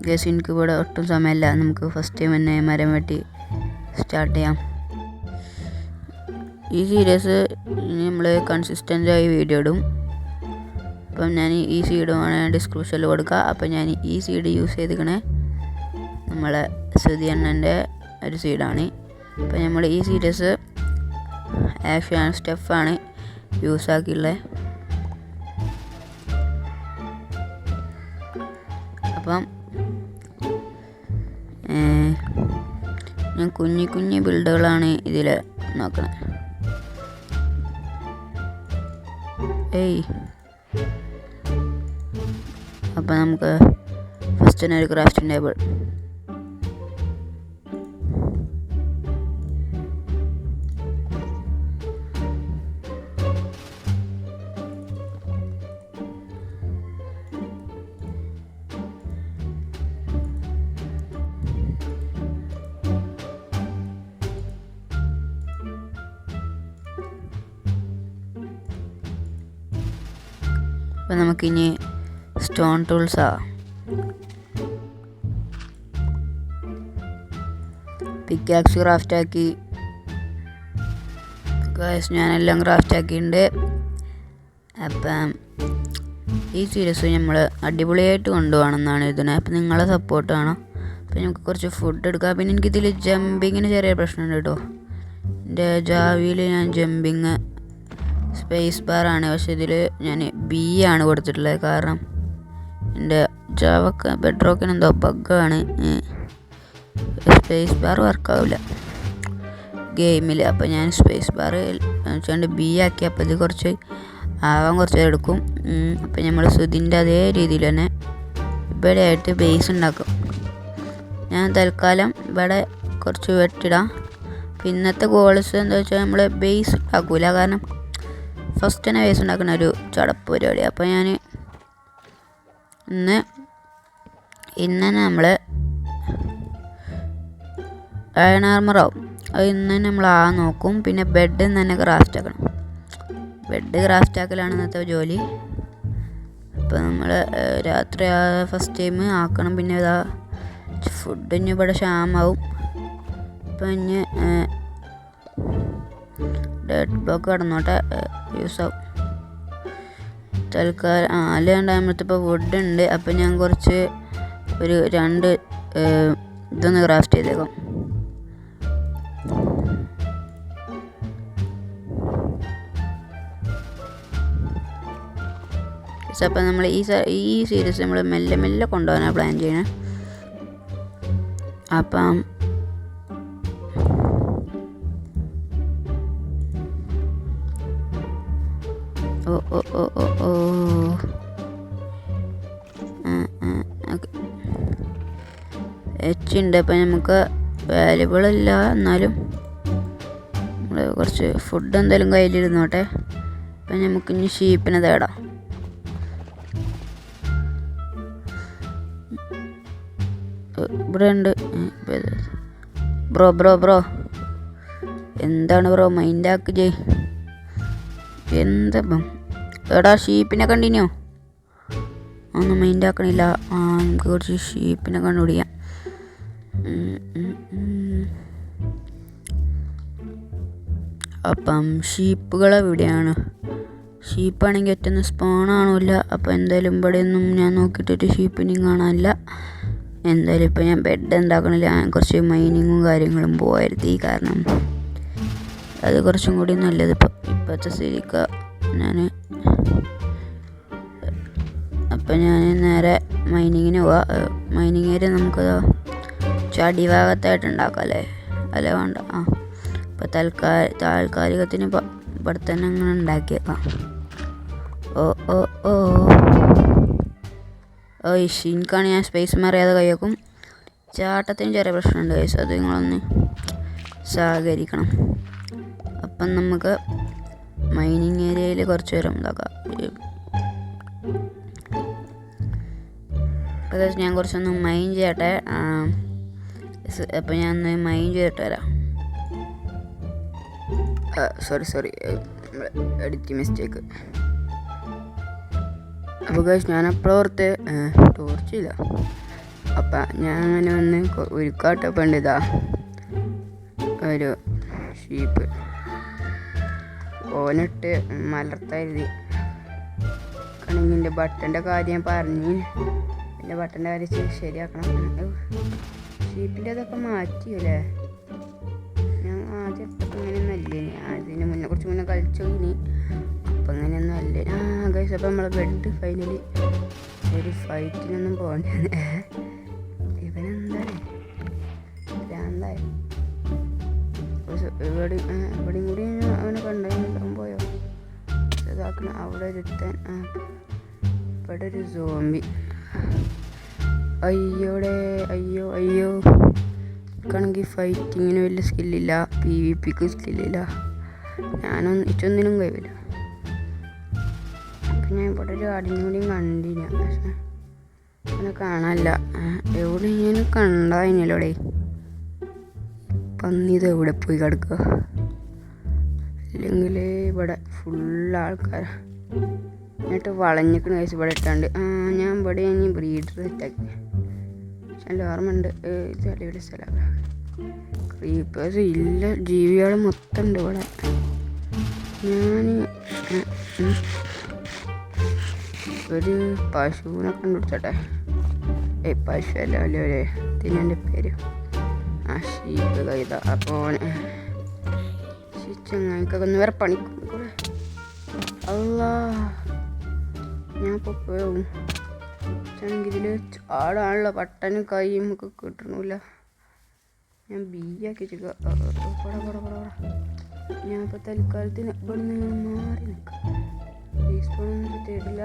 Guys എനിക്ക് ഇവിടെ ഒട്ടും സമയമില്ല. നമുക്ക് ഫസ്റ്റ് ടൈം തന്നെ മരം വെട്ടി സ്റ്റാർട്ട് ചെയ്യാം. ഈ സീരീസ് നമ്മൾ കൺസിസ്റ്റൻ്റായി വീഡിയോ ഇടും. അപ്പം ഞാൻ ഈ സീഡ് ഡിസ്ക്രിപ്ഷനിൽ കൊടുക്കുക. അപ്പം ഞാൻ ഈ സീഡ് യൂസ് ചെയ്തിരിക്കണേ നമ്മളെ സുധി അണ്ണൻ്റെ ഒരു സീഡാണ്. അപ്പം നമ്മൾ ഈ സീരീസ് ആക്ഷൻ സ്റ്റെഫാണ് യൂസ് ആക്കിയുള്ളത്. അപ്പം ഞാൻ കുഞ്ഞു ബിൽഡുകളാണ് ഇതിൽ നോക്കണത്. അപ്പം നമുക്ക് ഫസ്റ്റ് തന്നെ ഒരു ക്രാഫ്റ്റിംഗ് ടേബിൾ. അപ്പം നമുക്കിനി സ്റ്റോൺ ടൂൾസാ. പിക്കാക്സ് ക്രാഫ്റ്റാക്കി. ഞാനെല്ലാം ക്രാഫ്റ്റ് ആക്കിയിട്ടുണ്ട്. അപ്പം ഈ സീരീസ് നമ്മൾ അടിപൊളിയായിട്ട് കൊണ്ടുപോകണമെന്നാണ് ഇതിനെ. അപ്പം നിങ്ങളെ സപ്പോർട്ട് വേണം. അപ്പം നമുക്ക് കുറച്ച് ഫുഡ് എടുക്കാം. പിന്നെ എനിക്കിതിൽ ജമ്പിങ്ങിന് ചെറിയ പ്രശ്നമുണ്ട് കേട്ടോ. എൻ്റെ ജാവിയിൽ ഞാൻ ജമ്പിങ് സ്പേസ് ബാറാണ്, പക്ഷെ ഇതിൽ ഞാൻ B ആണ് കൊടുത്തിട്ടുള്ളത്. കാരണം എൻ്റെ ജാവൊക്കെ ബെഡ്റോക്കിന് എന്തോ ബഗ്ഗാണ്, സ്പേസ് ബാർ വർക്കാവില്ല ഗെയിമിൽ. അപ്പോൾ ഞാൻ സ്പേസ് ബാർ വെച്ചുകൊണ്ട് B ആക്കി. അപ്പോൾ ഇത് കുറച്ച് എടുക്കും. അപ്പോൾ നമ്മൾ സുധിൻ്റെ അതേ രീതിയിൽ തന്നെ ഇവിടെ ആയിട്ട് ബേസ് ഉണ്ടാക്കും. ഞാൻ തൽക്കാലം ഇവിടെ കുറച്ച് വെട്ടിടാം. ഇന്നത്തെ ഗോൾസ് എന്താ വെച്ചാൽ നമ്മൾ ബേസ് ഉണ്ടാക്കൂല. കാരണം ഫസ്റ്റ് തന്നെ ബേസ് ഉണ്ടാക്കുന്ന ഒരു ചടപ്പ് പരിപാടി. അപ്പോൾ ഞാൻ ഇന്ന് നമ്മൾ അയൺ ആർമറാവും. അത് ഇന്ന് നമ്മൾ നോക്കും. പിന്നെ ബെഡ് തന്നെ ക്രാഫ്റ്റ് ആക്കണം. ബെഡ് ക്രാഫ്റ്റ് ആക്കലാണ് ഇന്നത്തെ ജോലി. അപ്പോൾ നമ്മൾ രാത്രി ഫസ്റ്റ് ടൈം ആക്കണം. പിന്നെ ഇതാ ഫുഡ് ഇനി ഇവിടെ ക്ഷാമാവും. അപ്പം ഇനി ഡെഡ് ബ്ലോക്ക് കടന്നോട്ടെ, യൂസാവും തൽക്കാലം. അല്ലാണ്ടാകുമ്പോഴത്തെ വുഡ് ഉണ്ട്. അപ്പം ഞാൻ കുറച്ച് ഒരു 2 ഇതൊന്ന് ക്രാഫ്റ്റ് ചെയ്തേക്കാം. അപ്പം നമ്മൾ ഈ സീരീസ് നമ്മൾ മെല്ലെ കൊണ്ടുപോകാനാണ് പ്ലാൻ ചെയ്യണേ. അപ്പം ഉണ്ട്. അപ്പം നമുക്ക് വാല്യുബിൾ അല്ല, എന്നാലും നമ്മൾ കുറച്ച് ഫുഡ് എന്തായാലും കയ്യിലിരുന്നോട്ടെ. അപ്പം നമുക്ക് ഇനി ഷീപ്പിനെ തേടാം. ഇവിടെ ഉണ്ട് ബ്രോ എന്താണ് ബ്രോ മൈൻഡാക്ക് ചെയ്. എന്താ എടാ ഷീപ്പിനെ കണ്ടിന്യോ ഒന്നും മൈൻഡാക്കണില്ല. നമുക്ക് കുറച്ച് ഷീപ്പിനെ കണ്ടുപിടിക്കാം. അപ്പം ഷീപ്പുകൾ എവിടെയാണ്? ഷീപ്പാണെങ്കിൽ ഒറ്റ സ്പോണാണില്ല. അപ്പോൾ എന്തായാലും ഇവിടെയൊന്നും ഞാൻ നോക്കിയിട്ടൊരു ഷീപ്പിനെയും കാണാനില്ല. എന്തായാലും ഇപ്പോൾ ഞാൻ ബെഡ് ഉണ്ടാക്കണില്ല. ഞാൻ കുറച്ച് മൈനിങ്ങും കാര്യങ്ങളും പോകരുത്. കാരണം അത് കുറച്ചും കൂടി നല്ലത് ഇപ്പോഴത്തെ സ്ഥിതിക്ക്. അപ്പം ഞാൻ നേരെ മൈനിങ്ങിന് പോവാം. മൈനിങ് ഏരിയ നമുക്ക് ചടിഭാഗത്തായിട്ട് ഉണ്ടാക്കാം അല്ലേ? അല്ല വേണ്ട. അപ്പോൾ താൽക്കാലികത്തിന് ഇവിടെ തന്നെ അങ്ങനെ ഉണ്ടാക്കിയേക്കാം. എനിക്കാണ് ഞാൻ സ്പേസ് മറിയാതെ കൈവെക്കും. ചാട്ടത്തിന് ചെറിയ പ്രശ്നമുണ്ട് ഗൈസ്, അത് നിങ്ങളൊന്ന് സഹകരിക്കണം. അപ്പം നമുക്ക് മൈനിങ് ഏരിയയിൽ കുറച്ച് നേരം ഇതാക്കാം. ഞാൻ കുറച്ചൊന്ന് മൈൻ ചെയ്യട്ടെ. അപ്പം ഞാൻ ഒന്ന് മൈൻ ചെയ്തിട്ട് വരാം. Sorry edit mistake. അപ്പോൾ ഗൈസ് ഞാൻ അപ്പോഴോർത്ത് ടോർച്ചില്ല. അപ്പം ഞാൻ അങ്ങനെ വന്ന് ഉരുക്കാട്ടപ്പം ഉണ്ട് ഇതാ ഒരു ഷീപ്പ് ഓനിട്ട് മലർത്തരുതി കണെങ്കിൽ എൻ്റെ ബട്ടൻ്റെ കാര്യം പറഞ്ഞു. എൻ്റെ ബട്ടൻ്റെ കാര്യം ശരിയാക്കണം. ഷീപ്പിൻ്റെ അതൊക്കെ മാറ്റിയല്ലേ? ഞാൻ ആദ്യം എടുത്തപ്പോൾ ഇങ്ങനെയൊന്നും അല്ലേ, അതിന് മുന്നേ കുറച്ച് മുന്നേ കളിച്ചോ ഇനി അപ്പം ഇങ്ങനെയൊന്നും അല്ലേ. ഗൈസ് അപ്പം നമ്മളെ ബെഡ് ഫൈനലി ഒരു ഫൈറ്റിനൊന്നും പോകണ്ടേ. ഇവനെന്താണ് ഭ്രാന്തായ ഇവിടെയും കൂടി അവനെ കണ്ടാൽ പോയോ ഇതാക്കണം. അവിടെ ഒരുത്തൻ ഇവിടെ ഒരു സോംബി. അയ്യോ എനിക്കാണെങ്കിൽ ഫൈറ്റിങ്ങിന് വലിയ സ്കില്ലില്ല, PvPക്ക് സ്കില്ലില്ല, ഇച്ചൊന്നിനും കഴിവില്ല. അപ്പം ഞാൻ ഇവിടെ ഒരു ആടിനും കൂടിയും കണ്ടില്ല, പക്ഷെ അങ്ങനെ കാണാനില്ല. എവിടെ ഞാൻ കണ്ടായിനല്ലോടെ. പന്നിത് എവിടെ പോയി കിടക്കുക? അല്ലെങ്കിൽ ഇവിടെ ഫുള്ള് ആൾക്കാർ എന്നിട്ട് വളഞ്ഞിക്കണ കേസ് ഇവിടെ ഇട്ടാണ്ട്. ഞാൻ ഇവിടെ ഇനി ബ്രീഡർ സെറ്റാക്കി. പക്ഷെ എൻ്റെ ഓർമ്മയുണ്ട് ഇത് അടിപൊളി സ്ഥലമാണ്. ക്രീപ്പേഴ്സ് ഇല്ല, ജീവികൾ മൊത്തം ഉണ്ട് ഇവിടെ. ഞാൻ ഒരു പശുവിനെ കണ്ടുപിടിച്ചോട്ടെ. പശു അല്ല അല്ലേ ഇതിനെൻ്റെ പേര് ഷീപ്പ് കൈത. അപ്പോൾ ചങ്ങായിക്കൊക്കെ ഒന്ന് വേറെ പണിക്കൂടെ. അല്ലാ ഞാൻ ഇപ്പോൾ പോവും. ഇതിൽ ചാടാനുള്ള ബട്ടനും കൈയും ഒക്കെ കിട്ടണില്ല. ഞാൻ ബിയാക്കി വെച്ചിരിക്കുക. ഞാൻ ഇപ്പോൾ തൽക്കാലത്തിന് ഇവിടെ നിന്ന് മാറി നിൽക്കാം. റീസ്പോണൊന്നും തരില്ല.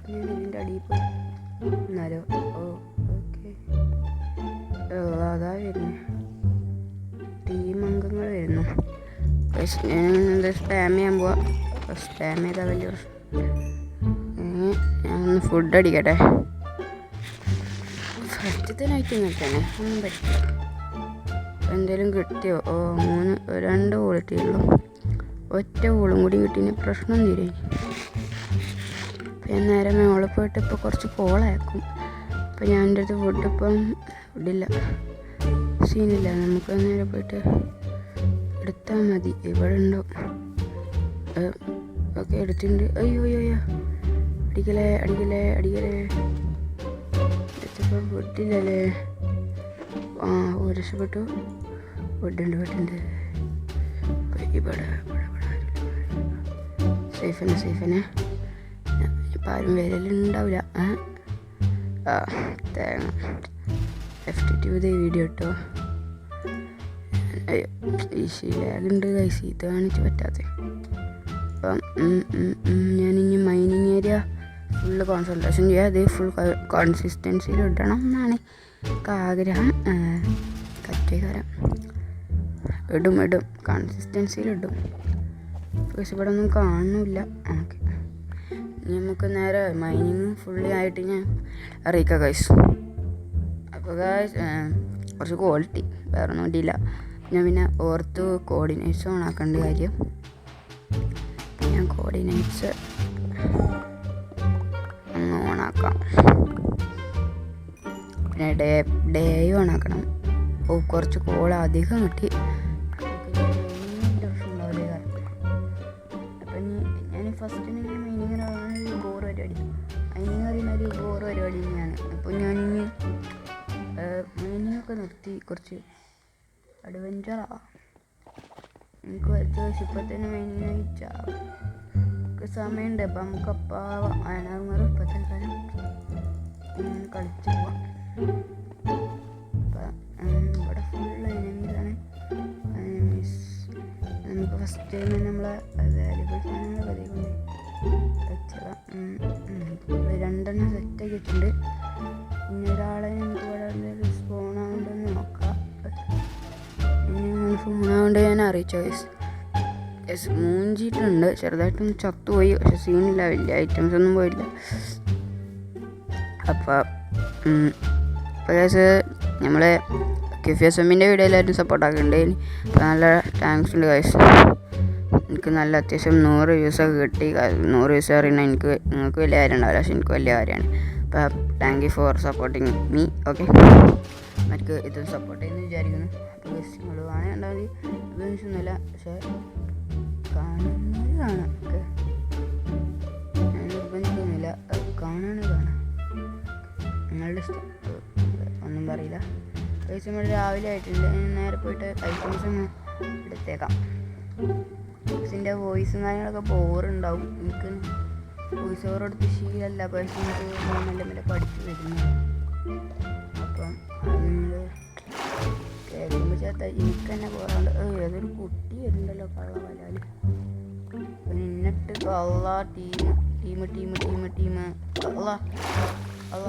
ഞാൻ ഇതിൻ്റെ അടിയിൽ പോയി എന്നാലോ. ഓക്കെ അതാ വരുന്നത്. ടീം അംഗങ്ങൾ വരുന്നു. എന്താ സ്പാം ചെയ്യാൻ പോവാ. സ്പാം ചെയ്താൽ വലിയ പ്രശ്നം. ഞാനൊന്ന് ഫുഡ് അടിക്കട്ടെ. ഫസ്റ്റത്തിനായിട്ട് നിൽക്കണേ ഒന്നും പറ്റില്ല. എന്തെങ്കിലും കിട്ടിയോ? 2 കോൾ കിട്ടിയുള്ളൂ. ഒറ്റ കോളും കൂടി കിട്ടിയ പ്രശ്നം തീരെ. പിന്നെ നേരെ മേളെ പോയിട്ട് ഇപ്പോൾ കുറച്ച് കോളാക്കും. അപ്പം ഞാൻ എൻ്റെ അടുത്ത് ഫുഡില്ല, സീനില്ല. നമുക്ക് നേരെ പോയിട്ട് എടുത്താൽ മതി. ഇവിടെ ഉണ്ടോ? ഓക്കെ എടുത്തിട്ടുണ്ട്. അയ്യോ അടിക്കലേ എടുത്തപ്പോൾ ഫുഡില്ലല്ലേ. രക്ഷപ്പെട്ടു. ഫുഡുണ്ട്. ഇവിടെ സേഫനെ ഇപ്പം ആരും വരലുണ്ടാവില്ല. തേങ്ങ FTT വീഡിയോ ഇട്ടോ. ഈശി ലാഗുണ്ട് കൈസ്, ഇത് കാണിച്ച് പറ്റാത്ത. അപ്പം ഞാനിനി മൈനിങ് ഏരിയ ഫുള്ള് കോൺസെൻട്രേഷൻ ചെയ്യുക. അത് ഫുൾ കൺസിസ്റ്റൻസിയിൽ ഇടണം എന്നാണ് ആഗ്രഹം. കറ്റേകാരം ഇടും കൺസിസ്റ്റൻസിയിലിടും. പക്ഷെ ഇവിടെ ഒന്നും കാണുന്നില്ല. ഓക്കെ നമുക്ക് നേരെ മൈനിങ് ഫുള്ളി ആയിട്ട് ഞാൻ അറിയിക്കാം ഗൈസ്. അപ്പോൾ ഗൈസ് കുറച്ച് ക്വാളിറ്റി വേറെ ഒന്നും ഇല്ല. ഞാൻ പിന്നെ ഓർത്ത് കോർഡിനേറ്റ്സ് ഓണാക്കേണ്ട കാര്യം. ഞാൻ കോർഡിനേറ്റ്സ് ഒന്ന് ഓണാക്കാം. പിന്നെ ഡേയും ഓണാക്കണം. കുറച്ച് കോൾ അധികം കിട്ടി. അപ്പം ഞാൻ ഫസ്റ്റിന് മീനിങ്ങിന് ബോർ പരിപാടി അതിന് ബോർ പരിപാടി തന്നെയാണ്. അപ്പോൾ ഞാനിനി മീനിങ്ങൊക്കെ നിർത്തി കുറച്ച് അഡ്വഞ്ചറാവാം. എനിക്ക് വരച്ച ഇപ്പം തന്നെ മീനിങ് കഴിച്ചാൽ സമയമുണ്ട്. അപ്പം നമുക്ക് അയണാറുമാർ ഇപ്പം തൽക്കാലം ഇങ്ങനെ കളിച്ച് പോവാം. ഇവിടെ ഫുള്ള് എനിമീസാണ്. നമുക്ക് ഫസ്റ്റ് ടൈം നമ്മളെ വാല്യുബിൾ സാധനങ്ങൾ പതികൊണ്ട് വെച്ചതാണ്. 2 സെറ്റാക്കി വെച്ചിട്ടുണ്ട്. ഇനി ഒരാളെ നമുക്ക് ഇവിടെ സ്പോൺ ആവുണ്ടെന്ന് നോക്കാം. ഫോൺ ആവുകൊണ്ട് ഞാൻ അറിയിച്ചു മൂഞ്ചിയിട്ടുണ്ട്. ചെറുതായിട്ടൊന്ന് ചത്തുപോയി. പക്ഷെ സീനില്ല, വലിയ ഐറ്റംസ് ഒന്നും പോയില്ല. അപ്പോൾ നമ്മളെ QFSMൻ്റെ വീഡിയോ എല്ലാവരും സപ്പോർട്ടാക്കുന്നുണ്ട്. അപ്പോൾ നല്ല താങ്ക്സ് ഉണ്ട് ഗൈസ്. എനിക്ക് നല്ല അത്യാവശ്യം 100 വ്യൂസൊക്കെ കിട്ടി. 100 വ്യൂസ് അറിയണം നിങ്ങൾക്ക് വലിയ കാര്യം ഉണ്ടാവില്ല, പക്ഷെ എനിക്ക് വലിയ കാര്യമാണ്. അപ്പം thank you for supporting me. Okay, മറ്റു ഇതും സപ്പോർട്ട് ചെയ്യുമെന്ന് വിചാരിക്കുന്നു. അപ്പോൾ നിങ്ങൾ വേണമെങ്കിൽ ഉണ്ടാവും ഒന്നുമില്ല, പക്ഷേ കാണുന്നത് കാണാം. ഓക്കെ, ഞാൻ നിർബന്ധിക്കൊന്നുമില്ല, കാണാണ് നിങ്ങളുടെ ഇഷ്ടം, ഒന്നും പറയില്ല. പൈസ നമ്മൾ രാവിലെ ആയിട്ടുണ്ട്, നേരെ പോയിട്ട് ഐറ്റംസ് ഒന്ന് എടുത്തേക്കാം. ഇതിൻ്റെ വോയിസും കാര്യങ്ങളൊക്കെ ബോറുണ്ടാവും. എനിക്ക് വോയിസ് ഓവർ എടുത്ത് ശീലമല്ല, പക്ഷേ എനിക്ക് മെല്ലെ മെല്ലെ പഠിച്ചു വരുന്നു. അപ്പം അത് നിങ്ങൾ കേൾക്കുമ്പോൾ ചേർത്ത എനിക്ക് തന്നെ പോകാണ്ട് ഏതൊരു കുട്ടി വരുന്നുണ്ടല്ലോ കള്ളവലാൽ. എന്നിട്ട് അള്ള team team team team team അള്ള അള്ള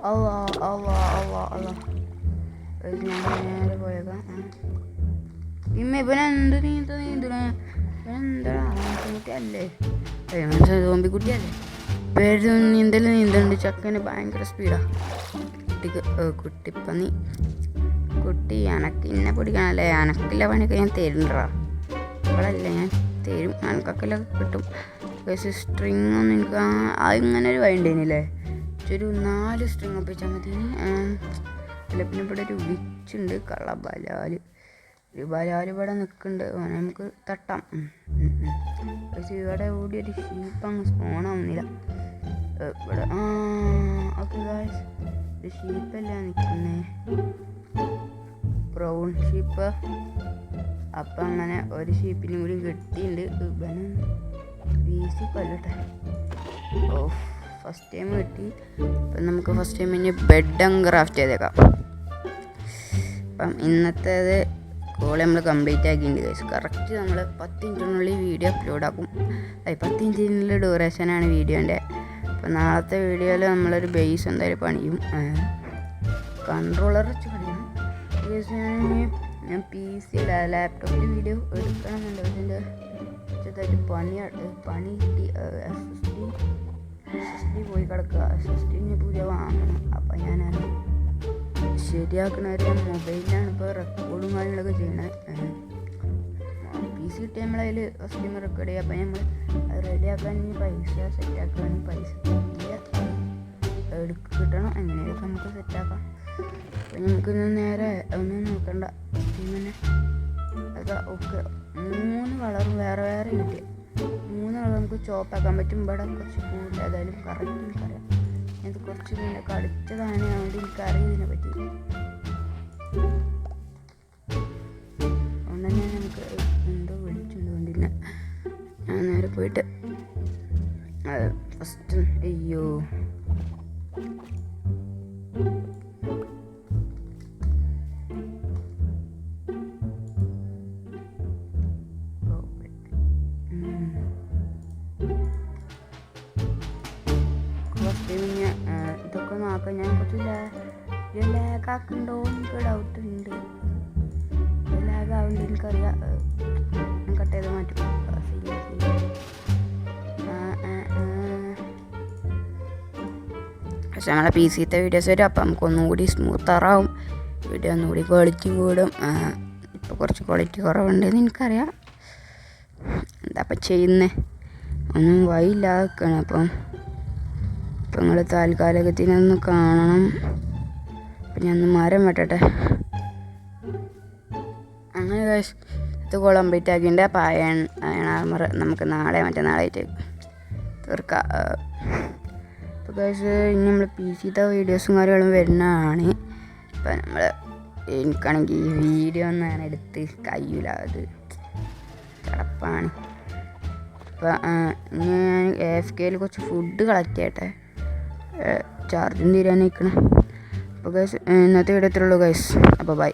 അള്ള അള്ള അള്ള അള്ള ഞാൻ നേരെ പോയേക്കാം. ഇവനെന്ത് നീന്തണ ഇവനെന്താ കുട്ടിയല്ലേ, സോമ്പി കുട്ടിയല്ലേ, പേര് നീന്തലുണ്ട്. ചക്കന് ഭയങ്കര സ്പീഡാ. കുട്ടിപ്പന്നി കുട്ടി എനക്ക് ഇന്നെ പിടിക്കണല്ലേ, എനക്കില്ല പണിയൊക്കെ ഞാൻ തരുന്നുണ്ടാ. ഇവളല്ലേ ഞാൻ തരും, എനക്കൊക്കെ കിട്ടും. സ്ട്രിങ് ഒന്നും എനിക്ക് ഇങ്ങനെ ഒരു വഴി ഉണ്ടായിരുന്നില്ലേ, ഒരു 4 സ്ട്രിങ് ഒപ്പിച്ചാൽ മതി. അല്ല പിന്നെ ഇവിടെ ഒരു വിച്ചുണ്ട്, കള്ളബലാൽ. ഒരു ബലാൽ ഇവിടെ നിൽക്കുന്നുണ്ട്, നമുക്ക് തട്ടാം. പക്ഷേ ഇവിടെ ഓടി ഒരു ഷീപ്പ് അങ്ങ് സ്പോണാവുന്നില്ല ഇവിടെ. ഓക്കെ ഗായ്സ്, ഒരു ഷീപ്പല്ല നിൽക്കുന്നേ, ബ്രൗൺ ഷീപ്പ്. അപ്പം അങ്ങനെ ഒരു ഷീപ്പിനും കൂടി കിട്ടിയിട്ടുണ്ട്. ഇവന് വീസി കൊല്ലട്ടെ. ഓ, ഫസ്റ്റ് ടൈം കിട്ടി. അപ്പം നമുക്ക് ഫസ്റ്റ് ടൈം ഇനി ബെഡ് അങ്ങ് ക്രാഫ്റ്റ് ചെയ്തേക്കാം. അപ്പം ഇന്നത്തേത് കോൾ നമ്മൾ കംപ്ലീറ്റ് ആക്കിയിട്ടുണ്ട് ഗൈസ്. കറക്റ്റ് നമ്മൾ 10 മിനിറ്റിനുള്ളിൽ വീഡിയോ അപ്ലോഡ് ആക്കും. 10 മിനിറ്റിനുള്ള ഡ്യൂറേഷനാണ് വീഡിയോൻ്റെ. അപ്പം നാളത്തെ വീഡിയോയിൽ നമ്മളൊരു ബേസ് എന്തായാലും പണിയും, കൺട്രോളർ വെച്ച് പണിയും. ഞാൻ PC ലാപ്ടോപ്പിൽ വീഡിയോ എടുക്കണമെന്നുണ്ട്, പക്ഷേ എൻ്റെ ചെറുതായിട്ട് പണി കിട്ടി. SSD പോയി കിടക്കുക. SSD പുതിയ വാങ്ങണം. അപ്പം ഞാൻ ശരിയാക്കണവരെ മൊബൈലിലാണ് ഇപ്പോൾ റെക്കോർഡും കാര്യങ്ങളൊക്കെ ചെയ്യണത്. PC കിട്ടിയ നമ്മളതിൽ ഫസ്റ്റ് റെക്കോർഡ് ചെയ്യുക. അപ്പം നമ്മൾ അത് റെഡിയാക്കാൻ ഇനി പൈസ സെറ്റാക്കാൻ പൈസ കിട്ടണം. എങ്ങനെയൊക്കെ നമുക്ക് സെറ്റാക്കാം. അപ്പം നമുക്കിന്ന് നേരെ ഒന്നും നോക്കണ്ട, ഫസ്റ്റ് തന്നെ അതൊക്കെ ഓക്കെ. 3 കളറും വേറെ വേറെ കിട്ടി. 3 കളർ നമുക്ക് ചോപ്പാക്കാൻ പറ്റും. ഇവിടെ കുറച്ച് കൂടുതൽ ഏതായാലും കറക്റ്റ് എനിക്കറിയാം. ഇത് കുറച്ച് പിന്നെ കളിച്ചതാണ്, അതുകൊണ്ട് എനിക്കറിയാം ഇതിനെ പറ്റി. അതുകൊണ്ട് തന്നെ നമുക്ക് എന്തോ വിളിച്ചുകൊണ്ടില്ല. ഞാൻ നേരെ പോയിട്ട് ഫസ്റ്റ് അയ്യോ ഇതൊക്കെ നോക്കാം. ഞാൻ കുറച്ച് ലാഗാക്കുന്നുണ്ടോ എനിക്ക് ഡൗട്ട് ഉണ്ട്. ലാഗാവുന്നുണ്ട് എനിക്കറിയാം. ഞാൻ കട്ട് ചെയ്ത് മാറ്റും. പക്ഷെ നമ്മളെ PC-ത്തെ വീഡിയോസ് വരും, അപ്പം നമുക്ക് ഒന്നുകൂടി സ്മൂത്തറാവും വീഡിയോ, ഒന്നുകൂടി ക്വാളിറ്റി കൂടും. ഇപ്പോൾ കുറച്ച് ക്വാളിറ്റി കുറവുണ്ടെന്ന് എനിക്കറിയാം. എന്താ അപ്പം ചെയ്യുന്നത്, ഒന്നും വഴിയില്ലാതാണ്. അപ്പം നിങ്ങൾ താൽക്കാലികത്തിനൊന്ന് കാണണം. അപ്പം ഞാൻ മരം വെട്ടട്ടെ. അങ്ങനെ ഇത് കംപ്ലീറ്റ് ആക്കിയിട്ട് അപ്പം അയൺ ആർമർ നമുക്ക് നാളെ മറ്റന്നാളായിട്ട് തീർക്കാം. അപ്പോൾ ഗൈസ് ഇനി നമ്മൾ PC-ത്തെ വീഡിയോസും കാര്യങ്ങളും വരുന്നതാണ്. ഇപ്പം നമ്മൾ എനിക്കാണെങ്കിൽ ഈ വീഡിയോ ഒന്നും ഞാൻ എടുത്ത് കഴിയില്ല, അത് ചടപ്പാണ്. അപ്പം ഞാൻ AFKയിൽ കുറച്ച് ഫുഡ് കളക്ട് ചെയ്യട്ടെ, ചാർജും തീരാൻ നിൽക്കണം. അപ്പോൾ ഗൈസ് ഇന്നത്തെ വീഡിയോ ഇത്രയുള്ളൂ ഗൈസ്. അപ്പോൾ ബൈ.